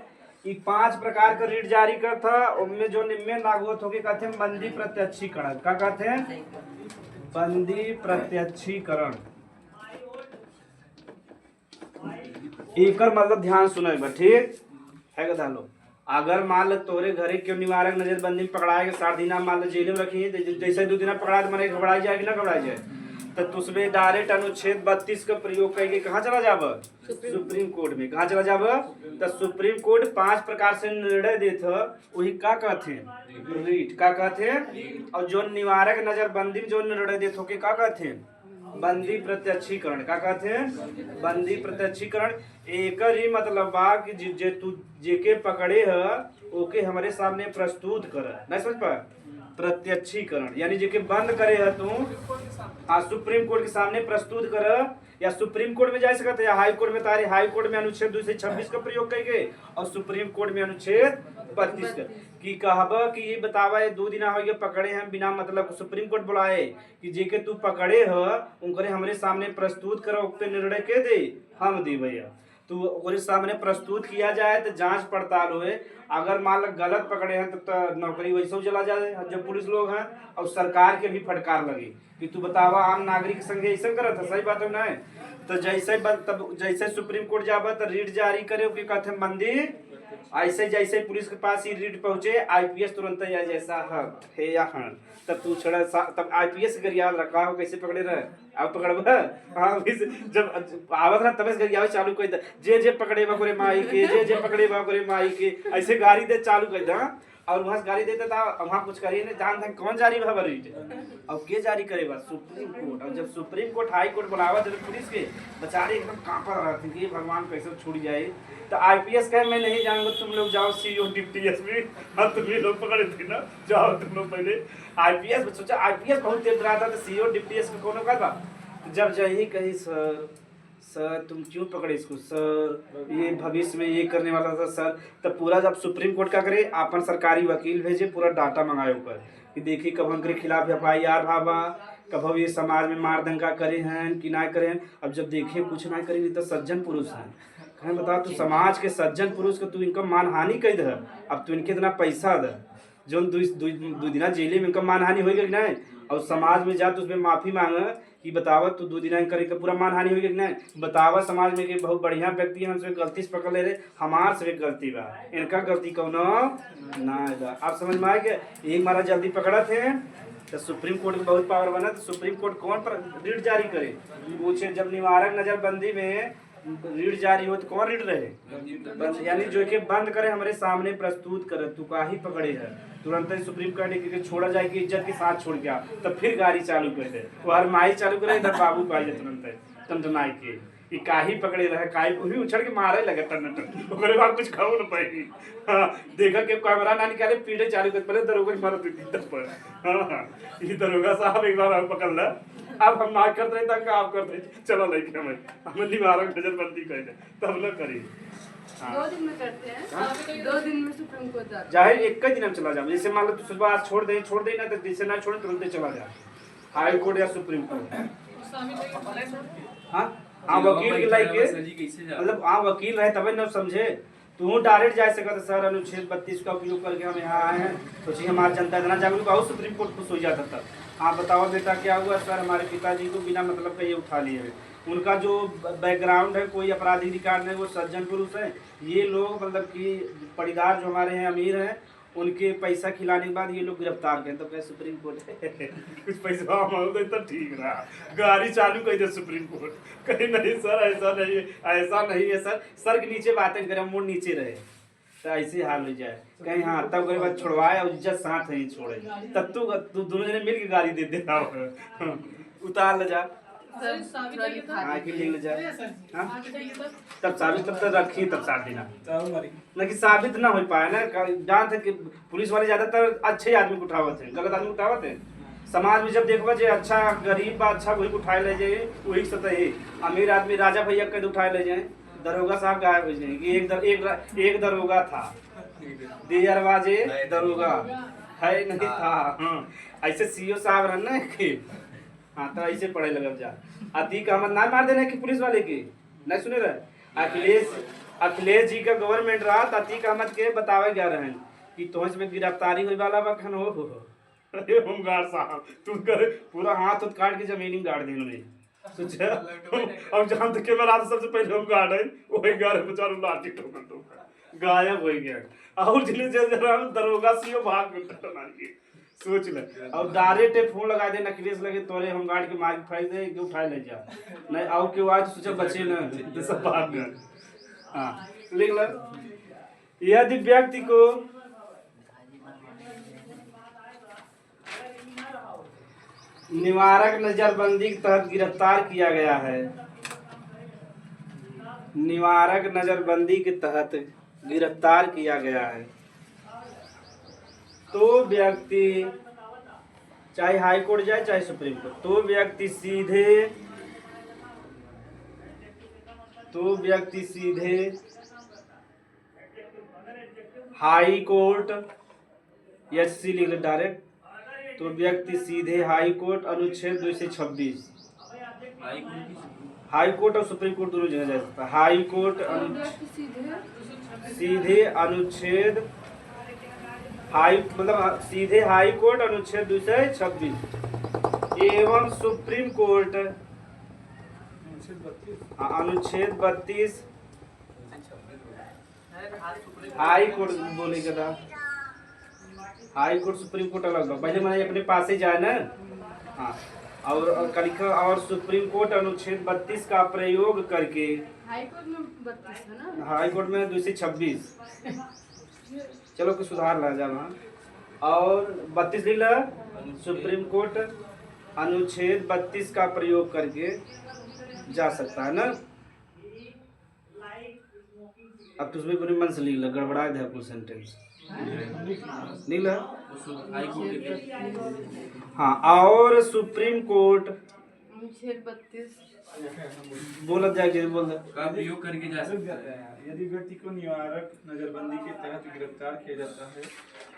A: कि 5 प्रकार का रीट जारी करता उनमें जो निम्न लागू होते कहते हैं बंदी प्रत्यक्षीकरण क्या कहते हैं बंदी प्रत्यक्षीकरण एकर मतलब ध्यान सुने ठीक है गधा लो अगर मान लो तोरे घरे क्यों निवारक नजरबंदी में पकड़ाए 7 दिन मान लो जेल में रखी जैसे 2 दिन पकड़ा तो मैंने घबराई जाएगी ना घबराई जाए तो तुझमें डायरेक्ट अनुच्छेद 32 का प्रयोग करके कहाँ चला जाब सुप्रीम कोर्ट में कहाँ चला जाब तो सुप्रीम कोर्ट 5 प्रकार से निर्णय देता वही का कहते हैं रीट का कहते हैं और जो निवारक नजरबंदी में जो निर्णय देते के का कहते हैं बंदी प्रत्यक्षीकरण का कहते हैं बंदी प्रत्यक्षीकरण एक ही मतलब बा कि जे तू जेके पकड़े है ओके हमारे सामने प्रस्तुत कर नहीं समझ पा प्रत्यक्षीकरण यानी जेके बंद करे है तू हाँ सुप्रीम कोर्ट के सामने प्रस्तुत कर या सुप्रीम कोर्ट में जा सकते या हाई कोर्ट में तारे हाई कोर्ट में अनुच्छेद 226 का प्रयोग करके और सुप्रीम कोर्ट में अनुच्छेद 32 का कि कहब कि ये बतावा 2 दिन हो गए पकड़े हैं बिना मतलब सुप्रीम कोर्ट बुलाए कि जेके तू पकड़े है उनके हमरे सामने प्रस्तुत करो पे निर्णय के दे हम दे भैया तो ओकरे सामने प्रस्तुत किया जाए तो जांच पड़ताल होए अगर मान लो गलत पकड़े हैं तो नौकरी वैसे चला जाए जब पुलिस लोग हैं और सरकार के भी फटकार लगी कि तू बतावा आम नागरिक संगे ऐसा करत है सही बात है ना तो जैसे तब जैसे सुप्रीम कोर्ट जाबा तो रीट जारी करे कि कहते मंदिर ऐसे जैसे पुलिस के पास ही रीट पहुंचे आईपीएस तुरंत या जैसा है या हाँ तब तू छड़ा तब आईपीएस गरिया रखा हो कैसे पकड़े रहे अब पकड़ब हाँ जब आवत रहा तब गरिया चालू कर जे पकड़े बकरे माई के जे पकड़े बकरे माई के ऐसे गाड़ी दे चालू कर दा और वहाँ से गाड़ी देता था वहाँ कुछ करिए नहीं जान था कौन जारी भा रीट अब के जारी करेगा सुप्रीम कोर्ट और जब सुप्रीम कोर्ट हाई कोर्ट बुलावा जब पुलिस के बेचारे एकदम कांपा रहा थे कि भगवान कैसे छूट जाए तो आईपीएस कहे मैं नहीं जाऊंगा तुम लोग जाओ सीईओ डिप्टी एसपी हाँ तुम ये लोग पकड़े थे ना जाओ तुम लोग पहले आईपीएस सोचा आईपीएस बहुत तेज रहा था तो सीईओ डिप्टी एसपी कौन का था जब जाइए कहीं सर तुम क्यों पकड़े इसको सर ये भविष्य में ये करने वाला था सर तब पूरा जब सुप्रीम कोर्ट का करे अपन सरकारी वकील भेजे पूरा डाटा मंगाए ऊपर कि देखिए कब उनके खिलाफ FIR भावा कब ये समाज में मार दंगा करे हैं कि ना करे हैं अब जब देखिए कुछ ना करेंगे तो सज्जन पुरुष हैं कहें बता तू समाज के सज्जन पुरुष को तू इनका मानहानि कर दे अब तू इनके इतना पैसा दे जो 2 दिन जेल में इनका मानहानि होगी कि नहीं और समाज में जा तो उसमें माफी मांग कि बतावा तू 2 दिन करे पूरा मानहानि होगी कि नहीं बतावा समाज में कि बहुत बढ़िया व्यक्ति है हमसे गलती से पकड़ ले रहे हमार से गलती बा इनका गलती कौनो ना आप समझ में आए कि एक मारा जल्दी पकड़ा थे तो सुप्रीम कोर्ट की बहुत पावर बना, तो सुप्रीम कोर्ट कौन पर रीट जारी करे? पूछे जब निवारक नजरबंदी में रीट जारी हो तो कौन रीट रहे? यानी जो के बंद करे हमारे सामने प्रस्तुत करे, तू का ही पकड़े है तुरंत ही सुप्रीम कोर्ट के छोड़ा जाए कि इज्जत के साथ छोड़ गया, तो फिर गाड़ी चालू कर दे, वो हर माई चालू करे, इधर बाबू को आइए तुरंत टनटनाई के ई काही पकड़े रहे, काही भी उछल के मारे लगे टन टन, ओकरे बाद कुछ खाओ न पाई। हां देखा के कैमरा ना निकाले, पीड़े चालू कर, पहले दरोगा के मारो भीतर पर। हां ये दरोगा साहब एक बार हम पकड़ ला, अब हम ना करते रहे तक आप करते चलो लेके हम निवारक नजरबंदी कर दे तब ना करी।
B: 2 दिन में करते हैं, 2 दिन में सुप्रीम कोर्ट जाते हैं।
A: जाहिर एक ही दिन में चला जाओ, जैसे मान लो तू सुबह आज छोड़ दे ना, तो जैसे ना छोड़े तुरंत चला जा हाई कोर्ट या सुप्रीम कोर्ट। हाँ हाँ वकील के लाइक मतलब हाँ वकील रहे तभी न समझे, तू डायरेक्ट जा सकता सर अनुच्छेद 32 का उपयोग करके हम यहाँ आए हैं, सोचिए हमारी जनता इतना जागरूक आओ, सुप्रीम कोर्ट खुश हो जाता था। हाँ बताओ बेटा क्या हुआ? सर हमारे पिताजी को बिना मतलब का ये उठा लिए हैं, उनका जो बैकग्राउंड है कोई आपराधिक रिकॉर्ड नहीं, वो सज्जन पुरुष है, ये लोग मतलब कि पड़ीदार जो हमारे हैं अमीर हैं, उनके पैसा खिलाने के बाद ये लोग गिरफ्तार करें, तो क्या सुप्रीम कोर्ट कुछ पैसा मांग दे तो ठीक रहा, गाड़ी चालू कर दे सुप्रीम कोर्ट, कहीं नहीं सर ऐसा नहीं है सर, सर के नीचे बातें करें, मुंह नीचे रहे, तो ऐसे हाल हो जाए कहीं। हाँ तब के बाद छुड़वाए और इज्जत साथ नहीं छोड़े, तब तू दोनों जने मिल के गाड़ी दे देता उतार ले जा आगे ले जा। हाँ तब साबित तब तक रखी तब 7 दिन न कि साबित ना हो पाए ना, जान थे कि पुलिस वाले ज्यादातर अच्छे आदमी को उठावत है, गलत आदमी को उठावत है। समाज में जब देखो जे अच्छा गरीब बा अच्छा वही उठाए ले जाए, वही सतह है अमीर आदमी राजा भैया कद उठाए ले जाए, दरोगा साहब गायब हो जाए कि एक दरोगा था दियरवाजे दरोगा है नहीं था। हाँ ऐसे सीओ साहब रहना कि हाँ तो ऐसे पढ़े लगल जा, अतीक अहमद ना मार देना कि पुलिस वाले के नहीं सुने रहे, अखिलेश जी का गवर्नमेंट रहा, अतीक अहमद के बतावे गया रहे कि तुझ में गिरफ्तारी हुई वाला बखन हो अरे होमगार्ड साहब तुम कर पूरा हाथ उठ काट के जमीन में गाड़ दी उन्होंने सोचा। अब जहाँ तक मैं रात सबसे पहले होमगार्ड है वही गाड़ बेचारू लाठी ठोकर गायब हो गया, और जिन्हें दरोगा सीओ भाग सोच ले, और डायरेक्ट फोन लगा दे अखिलेश लगे तोरे हम गार्ड के मार फेंक दे कि उठा ले जा नहीं आओ क्यों आज सोचा बचे ना ये सब बात में। हाँ लिख लो, यदि व्यक्ति को निवारक नजरबंदी के तहत गिरफ्तार किया गया है, निवारक नजरबंदी के तहत गिरफ्तार किया गया है, तो व्यक्ति चाहे हाई कोर्ट जाए चाहे सुप्रीम कोर्ट, तो व्यक्ति सीधे हाई कोर्ट एचसी लिख ले डायरेक्ट, तो व्यक्ति सीधे हाई कोर्ट अनुच्छेद 226 हाई कोर्ट और सुप्रीम कोर्ट दोनों जगह जा सकता है। हाई कोर्ट सीधे अनुच्छेद हाई मतलब सीधे हाई कोर्ट अनुच्छेद 226 एवं सुप्रीम कोर्ट अनुच्छेद 32 हाई कोर्ट बोलेगा था, हाई कोर्ट सुप्रीम कोर्ट अलग है, पहले मैंने अपने पास ही जाए ना। हाँ और सुप्रीम कोर्ट अनुच्छेद 32 का प्रयोग करके,
B: हाई कोर्ट में 32 है ना,
A: हाई कोर्ट में 226 चलो कुछ सुधार ला जा वहाँ, और 32 लिख ला, सुप्रीम कोर्ट अनुच्छेद 32 का प्रयोग करके जा सकता है ना। अब तुझमें अपने मन से लिख ला, गड़बड़ा दे कुछ सेंटेंस लिख ला। हाँ और सुप्रीम कोर्ट
B: अनुच्छेद 32
A: बोला जाए बोल
C: का प्रयोग करके जा सकता है।
D: यदि व्यक्ति को निवारक नजरबंदी के तहत गिरफ्तार किया जाता है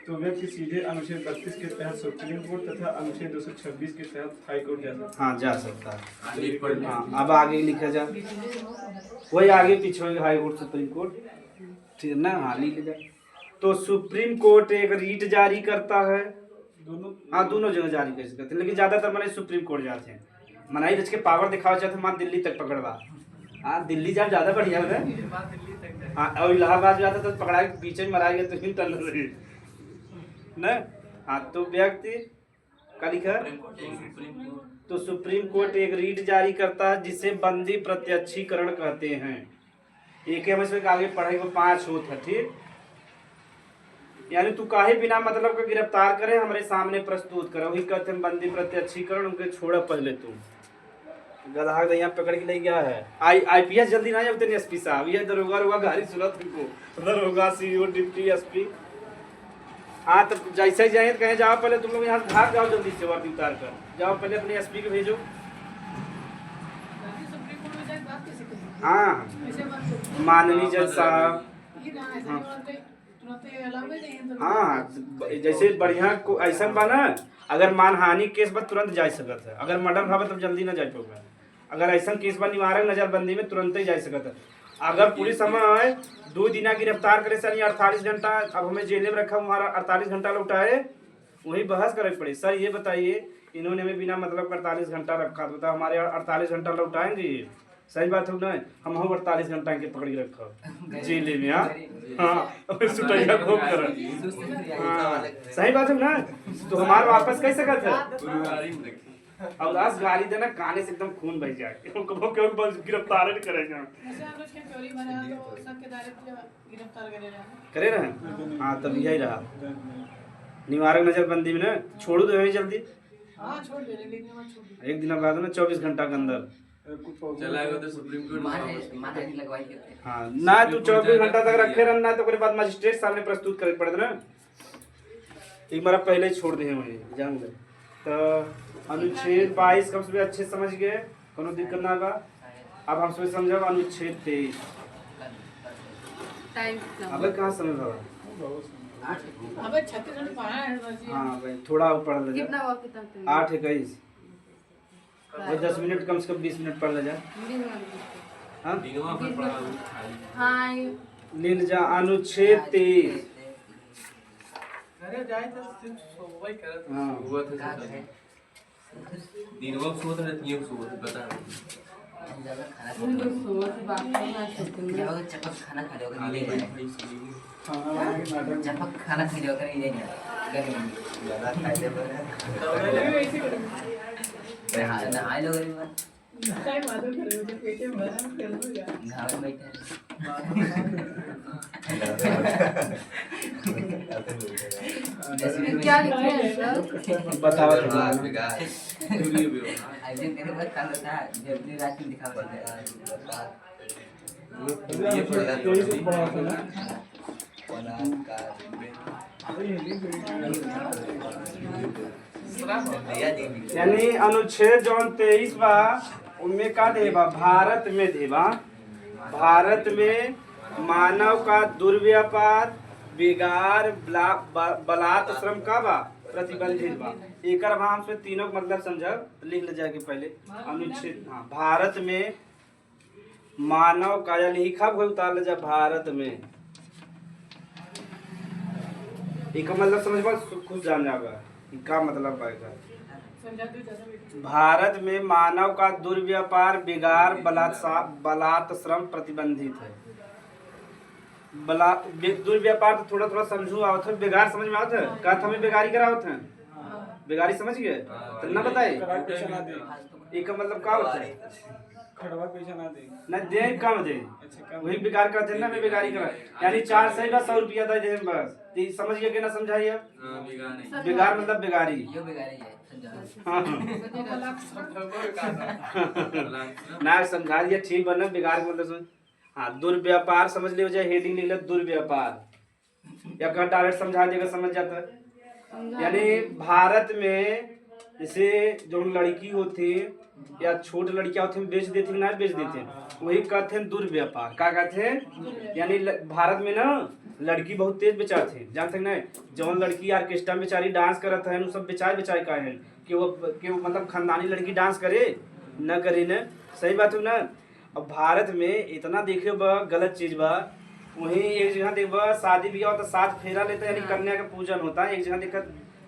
D: तो व्यक्ति सीधे अनुच्छेद 32 के तहत सुप्रीम कोर्ट तथा अनुच्छेद 226 के तहत हाई कोर्ट जा सकता है।
A: हाँ जा सकता है। हाँ अब आगे लिखा जा, वही आगे पीछे हाई कोर्ट सुप्रीम कोर्ट ठीक ना। हाँ लिख जा, तो सुप्रीम कोर्ट एक रीट जारी करता है, दोनों जगह जारी कर सकते हैं, लेकिन ज्यादातर मैंने सुप्रीम कोर्ट जाते हैं, मनाई रच के पावर दिखावा चाहते मान दिल्ली तक पकड़वा। हाँ दिल्ली जाए ज्यादा बढ़िया है। हाँ और इलाहाबाद जाता तो पकड़ा के पीछे में मरा गया तो हिंद तल रही न। हाँ तो व्यक्ति क्या लिखा है?
C: Supreme court.
A: तो सुप्रीम कोर्ट एक रीट जारी करता है जिसे बंदी प्रत्यक्षीकरण कहते हैं। एक हम इसमें आगे पढ़ाई में 5 होता है, ठीक। यानी तू काहे बिना मतलब का गिरफ्तार करे हमारे सामने प्रस्तुत करे, वही कहते हैं बंदी प्रत्यक्षीकरण। उनके छोड़ा पहले तू गधा यहाँ पकड़ के ले गया है। आईपीएस जल्दी ना जाते एसपी साहब, ये दरोगा रोगा गाड़ी सुना तुमको, दरोगा सीओ डिप्टी एसपी। हाँ तो जैसे ही जाए कहीं जाओ, पहले तुम लोग यहाँ से भाग जाओ, जल्दी से वर्दी उतार कर जाओ, पहले अपने एसपी को भेजो। हाँ माननीय जज साहब, हाँ जैसे बढ़िया को ऐसा बा ना, अगर मानहानि केस बा तुरंत जा सकत है, अगर मर्डर भाव तब जल्दी ना जा पाओगे। अगर ऐसा केस बा निवारक नजरबंदी में तुरंत ही जा सकत है। अगर पुलिस हमें 2 दिन गिरफ्तार करे सर, 48 घंटा अब हमें जेल में रखा, हमारा 48 घंटा लौटाए, वही बहस करे पड़े। सर ये बताइए इन्होंने हमें बिना मतलब 48 घंटा रखा, तो बता हमारे 48 घंटा लौटाएंगे? सही बात हो ना, हम 48 घंटा के पकड़ के रखा जेल में। हाँ सुटैया खूब कर, सही बात है ना, तो हमारे वापस कैसे सकत है? अब लास्ट गाड़ी देना काने से एकदम खून बह जाए, कबो क्यों बस गिरफ्तार नहीं करेंगे करे रहे। हाँ तब यही रहा निवारक नजरबंदी में ना, छोड़ू तो यही जल्दी। एक दिन बाद में 24 घंटा के अंदर
C: चलाएगा तो सुप्रीम कोर्ट मानहानि लगवाई करते हैं।
A: हाँ ना तू 24 घंटा तक रखे रहना, तो बाद मजिस्ट्रेट सामने प्रस्तुत करे पड़े ना। एक बार पहले ही छोड़ दे वही जान गए। तो अनुच्छेद 22 कब से अच्छे समझ गए, कोनो दिक्कत ना बा। अब हम समझ समझब अनुच्छेद 23। अब कहाँ समझ रहा?
B: अबे 36 घंटे पढ़ा है बस।
A: हाँ भाई थोड़ा पढ़ ले।
B: कितना हुआ किताब?
A: 8-21 वही 10 मिनट कम से कम 20 मिनट पढ़ ले जा। हाँ
C: दिनवा पर पढ़ा
B: हाँ
A: ले जा अनुच्छेद 23।
E: अरे जाए तो सिर्फ सोवाई करत।
A: हाँ
C: हुआ था दिनवा सोत रहती है, सोत बता
B: ज्यादा खाना
C: चपक खाना खा लिया कर चपक खाना खा लिया कर नहीं ज्यादा खाए पर हां ना आए लोग
B: काय माधव करे मुझे पेटे में भरा कर दूंगा
C: घाव में बैठे
B: क्या लिखे हैं सर?
A: बताओ
C: ऐसे तेरे पास काम था जब भी रात में दिखा
D: ये पढ़ा था ना।
A: यानी अनुच्छेद जौन 23 बा उनमें का देबा, भारत में देबा, भारत में मानव का दुर्व्यापार बिगाड़ बलात् श्रम का बा प्रतिबंधित बा। एक हम से तीनों मतलब समझब, लिख ले जाके पहले अनुच्छेद। हाँ भारत में मानव का, या लिखा हुआ उतार ले जा भारत में, एक मतलब समझ बा खुद जान जाएगा क्या मतलब पाएगा। भारत में मानव का दुर्व्यापार बिगाड़ बलात् श्रम प्रतिबंधित है। दुर्व्यापार तो थोड़ा थोड़ा समझू आवत है, बेगार समझ में आवत है का हमें बेगारी करावत है, बेगारी समझ गए तो ना बताए एक मतलब का होता है
D: खड़वा पैसा ना दे
A: ना दे कम दे, वही बेकार करते हैं ना, मैं बेगारी करा यानी 4 सही ना 100 रुपया दे बस। तो समझ गया कि ना समझाइए? बेगार मतलब बेगारी।
C: यो बेगारी है
A: हाँ ना समझा दिया ठीक बना, बेगार मतलब समझ। हाँ दुर्व्यापार समझ लियो, जाए हेडिंग लिख ले दुर्व्यापार, या कहीं डायरेक्ट समझा देगा समझ जाता है। यानी भारत में जैसे जो लड़की होती या छोट लड़कियां होती बेच देती ना बेच देते, वही कहते हैं दुर्व्यापार। क्या कहते हैं? यानी भारत में ना लड़की बहुत तेज बेचाते हैं, जानते ना, जौन लड़की ऑर्केस्ट्रा में बेचारी डांस करत है सब बेचाए का है कि वो मतलब खानदानी लड़की डांस करे न करे न, सही बात हो ना। अब भारत में इतना देखे बा गलत चीज बा, वहीं एक जगह देखबा शादी ब्याह होता 7 फेरा लेता यानी कन्या का पूजन होता है, एक जगह देखा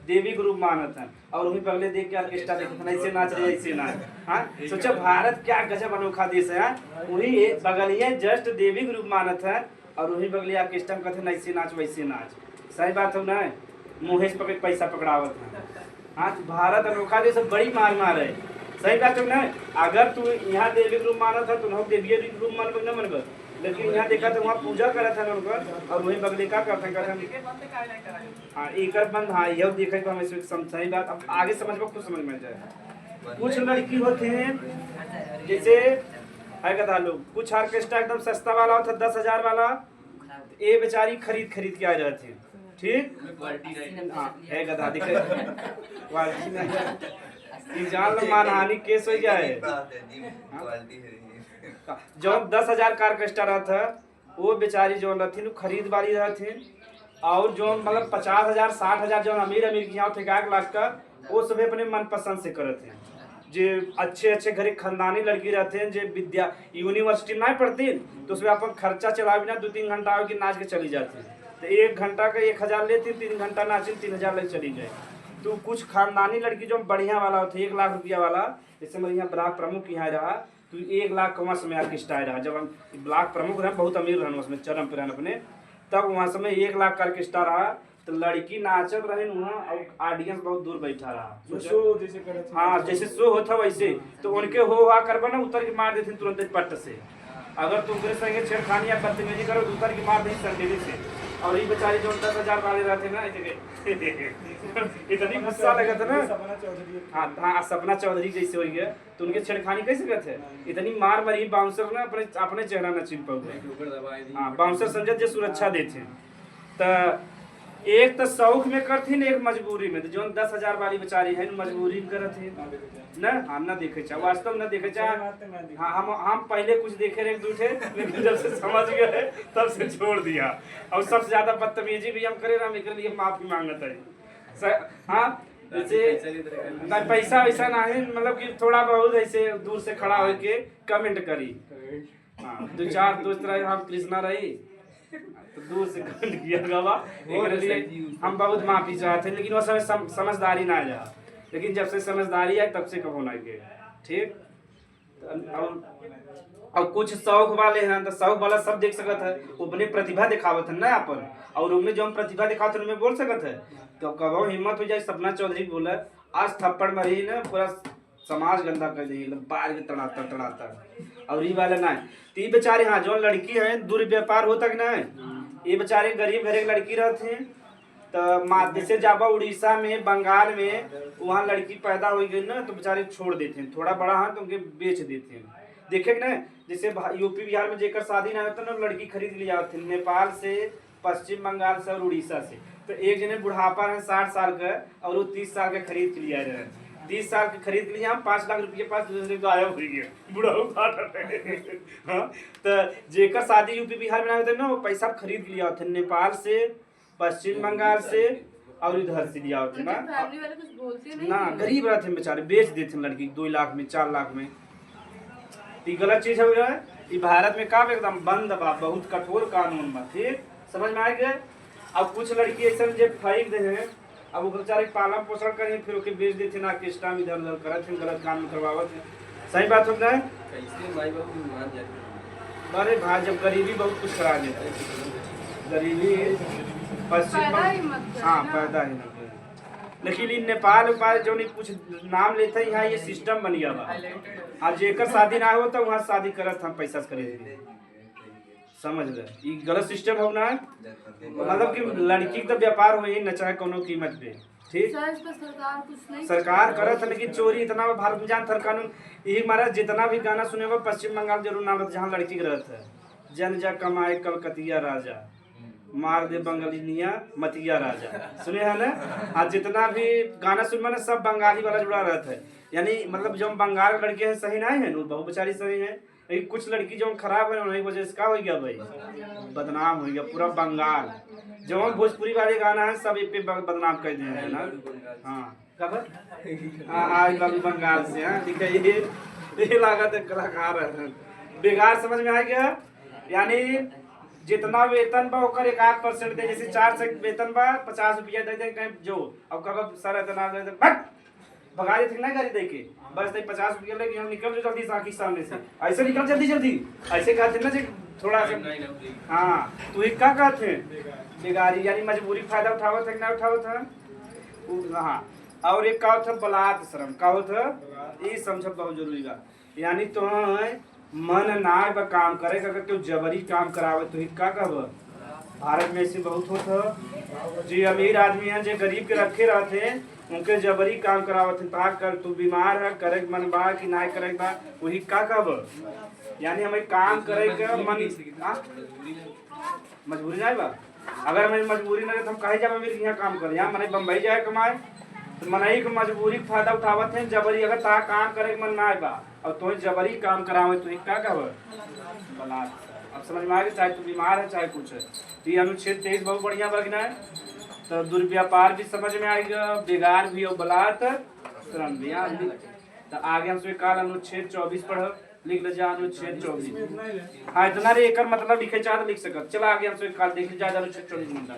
A: देवी ग्रुप मानत है और वहीं पगले देख के ऑर्केस्ट्रा देखते ऐसे नाच रहे ऐसे नाच। हाँ सोचा भारत क्या गजब अनोखा देश है। वहीं बगलिए जस्ट देवी ग्रुप मानत है और वहीं बगलिए ऑर्केस्ट्रा में कहते ऐसे नाच वैसे नाच, सही बात हो ना। मुहेश पकड़ पैसा पकड़ावत है। हाँ तो भारत अनोखा देश बड़ी मार मार है। सही बात है ना। अगर तू यहाँ देवी के रूप माना था तो हम देवी रूप मान न मनब, लेकिन यहाँ देखा तो वहाँ पूजा करा था उनकर और वही बगले का करते हाँ एक बंद। हाँ यह देखे तो हम इसमें सही बात अब आगे समझ कुछ समझ में जाए। कुछ लड़की होते हैं जैसे है कथा लोग, कुछ ऑर्केस्ट्रा एकदम सस्ता वाला होता 10,000 वाला, ये बेचारी खरीद के आ जाते हैं। ठीक हाँ है कथा दिखे जान लो मानहानि केस हो गया है। जो 10,000 का ऑर्केस्ट्रा रहता है वो बेचारी जो रहती खरीद वाली रहती, और जो मतलब 50,000 60,000 जो अमीर के यहाँ थे 1 लाख का, वो सभी अपने मनपसंद से करते हैं। जो अच्छे घरे खानदानी लड़की रहते हैं जो विद्या यूनिवर्सिटी में नहीं पढ़ती तो उसमें अपन खर्चा चला बिना 2-3 घंटा हो कि नाच के चली जाती है, तो 1 घंटा का 1,000 लेती, 3 घंटा नाची 3,000 लग चली गए। तो कुछ खानदानी लड़की जो बढ़िया वाला होता है 1 लाख रुपया वाला, जैसे मेरे यहाँ ब्लॉक प्रमुख यहाँ रहा तो 1 लाख का वहाँ समय ऑर्केस्ट्रा रहा। जब हम ब्लॉक प्रमुख रहे बहुत अमीर रहन उसमें चरम पे रहन अपने, तब वहाँ समय 1 लाख का ऑर्केस्ट्रा रहा। तो लड़की नाचत रहे वहाँ और ऑडियंस बहुत दूर बैठा रहा।
D: शो जैसे करे
A: हाँ जैसे शो होता वैसे, तो उनके हो हुआ करबा ना उतर के मार देते तुरंत पट्ट से। अगर तुम मेरे संगे छेड़खानी या बदतमीजी करो तो उतर के मार देती संडेली से। और ये बेचारी जो 10,000 वाले रहते ना इतनी गुस्सा लगा था ना। हाँ सपना चौधरी जैसे हो गया तो उनके छेड़खानी कैसे करते, इतनी मार मरी बाउंसर ना अपने चेहरा न चिन पाओगे। हाँ बाउंसर समझत जो सुरक्षा देते। तो एक तो शौक में करथिन, एक मजबूरी में। तो जो 10,000 वाली बेचारी है मजबूरी में करथिन न, हम न देखे चाहे वास्तव न देखे चाहे। हाँ हम पहले कुछ देखे रहे दूठे, लेकिन जब से समझ गए तब से छोड़ दिया। और सबसे ज्यादा बदतमीजी भी हम करे ना, इसके लिए माफी मांगता है। हाँ जैसे पैसा वैसा ना है, मतलब कि थोड़ा बहुत ऐसे दूर से खड़ा होके कमेंट करी। हाँ 2-4 दोस्त रहे, हम कृष्णा रही तो दूर से कमेंट किया गवा, हम बहुत माफी चाहते, लेकिन वो समय समझदारी ना आया। लेकिन जब से समझदारी आई तब से कब ना गए। ठीक और कुछ शौक वाले हैं तो शौक वाला सब देख सकता है, अपने प्रतिभा दिखावत है ना अपन, और उनमें जो हम प्रतिभा दिखावत है उनमें बोल सकते है। तो कब हिम्मत हो जाए सपना चौधरी बोला आज थप्पड़ मरी ना पूरा समाज गंदा कर दी बाहर के तड़ाता। और ये वाला ना तो ये बेचारे हाँ जो लड़की है दुर्व्यापार होता कि ना, ये बेचारे गरीब घरे लड़की रहते हैं। तो जैसे जाबा उड़ीसा में बंगाल में वहाँ लड़की पैदा हो गई ना तो बेचारे छोड़ देते हैं, थोड़ा बड़ा हाँ तो उनके बेच देते हैं। देखे ना जैसे यूपी बिहार में जेकर शादी ना होता ना लड़की खरीद लिया जाते हैं नेपाल से, पश्चिम बंगाल से और उड़ीसा से। तो एक जने बुढ़ापा है 60 साल का और वो 30 साल का खरीद के लिया रहे, 30 साल के खरीद के लिए हम 5 लाख रुपये पास दूसरे गायब हो गया बुढ़ा। हाँ तो जेकर शादी यूपी बिहार में होते ना वो पैसा खरीद लिया होते नेपाल से, पश्चिम बंगाल से और इधर से लिया होते ना।
B: फैमिली वाले कुछ बोलते नहीं
A: ना गरीब रहते हैं बेचारे, बेच देते हैं लड़की 2 लाख में 4 लाख में। ये गलत चीज हो है। ये भारत में काम एकदम बंद बा, बहुत कठोर कानून बा। ठीक समझ में आ गया। अब कुछ लड़की ऐसा जो फेंक दे हैं, अब वो बेचारे पालन पोषण करें फिर ओके बेच देते ना, किस्टा में इधर उधर करते हैं, गलत काम करवावत है। सही बात हो जाए। अरे भाई जब गरीबी बहुत कुछ करा देता है, गरीबी हाँ पैदा ही ना। लेकिन इन नेपाल जो नहीं कुछ नाम लेते हैं यहाँ ये सिस्टम बन गया बा। आज जेकर शादी ना हो तो वहाँ शादी करत हम पैसा खरीद समझ ले, ये गलत सिस्टम होना है। मतलब कि लड़की का व्यापार हो ही न चाहे कोनो कीमत पे। ठीक
B: सरकार कुछ नहीं,
A: सरकार करत है लेकिन चोरी इतना भारत में जान थर कानून यही मारा। जितना भी गाना सुने वो पश्चिम बंगाल जरूर नाम रहता जहाँ लड़की रहता है। जन जा कमाए कलकतिया राजा, मार दे बंगालिनिया मतिया राजा, सुने है ना। हाँ जितना भी गाना सुन ना सब बंगाली वाला जुड़ा रहता है। यानी मतलब जो बंगाल के लड़के हैं सही नहीं है, बहुत बेचारी सही है, लेकिन कुछ लड़की जो खराब है उन्हीं वजह से क्या हो गया भाई, बदनाम हो गया पूरा बंगाल। जो भोजपुरी वाले गाना है सब पे बदनाम कर दे रहे हैं ना। हाँ कब आई बाबू बंगाल से हाँ ठीक है। ये लागत है कलाकार है बेकार, समझ में आ गया। यानी जितना वेतन बा ओकर 1% दे, जैसे 4 से वेतन बा 50 रुपया दे दे कहीं जो, अब कब सर इतना दे दे भगा देते ना गाड़ी दे के, बस 50 रुपया लेके हम निकल जो जल्दी साकी सामने से, ऐसे निकल जल्दी ऐसे कहते ना जी थोड़ा सा। हाँ तो ये क्या कहते हैं बेगारी, यानी मजबूरी फायदा उठावत है ना उठावत है। हाँ और एक का होता बलात् श्रम का होता ये समझ बहुत जरूरी बा। यानी तो मन नाय बा काम करे अगर क्यों जबरी काम करावे तो ही का कहब। भारत में ऐसे बहुत होता जी अमीर आदमी है जो गरीब के रखे रहते उनके जबरी काम करावत ता कर तू बीमार है करे मन बा कि ना करे बा वही का कहब। यानी हमें काम करे के मन मजबूरी नहीं बा। अगर हमें मजबूरी नहीं तो हम कहे जाए अमीर यहाँ काम करे यहाँ मने बम्बई जाए कमाए तो मनई के मजबूरी का फायदा उठावत है जबरी अगर ता काम करे के मन ना बा और तो जबरी काम करावे तो क्या कहब बलात्। अब समझ में आ गया चाहे तू बीमार है चाहे कुछ है। तो ये अनुच्छेद 23 बहुत बढ़िया वर्गना है। तो दुर्व्यापार भी समझ में आएगा बेगार भी और बलात् श्रम भी। तो आगे हम स्वीकार अनुच्छेद 24 पढ़ लिख ले जा अनुच्छेद 24। हाँ इतना रे एक मतलब लिखे चाहे तो लिख सकत। चला आगे हम स्वीकार देख लीजिए अनुच्छेद 24 मिनट।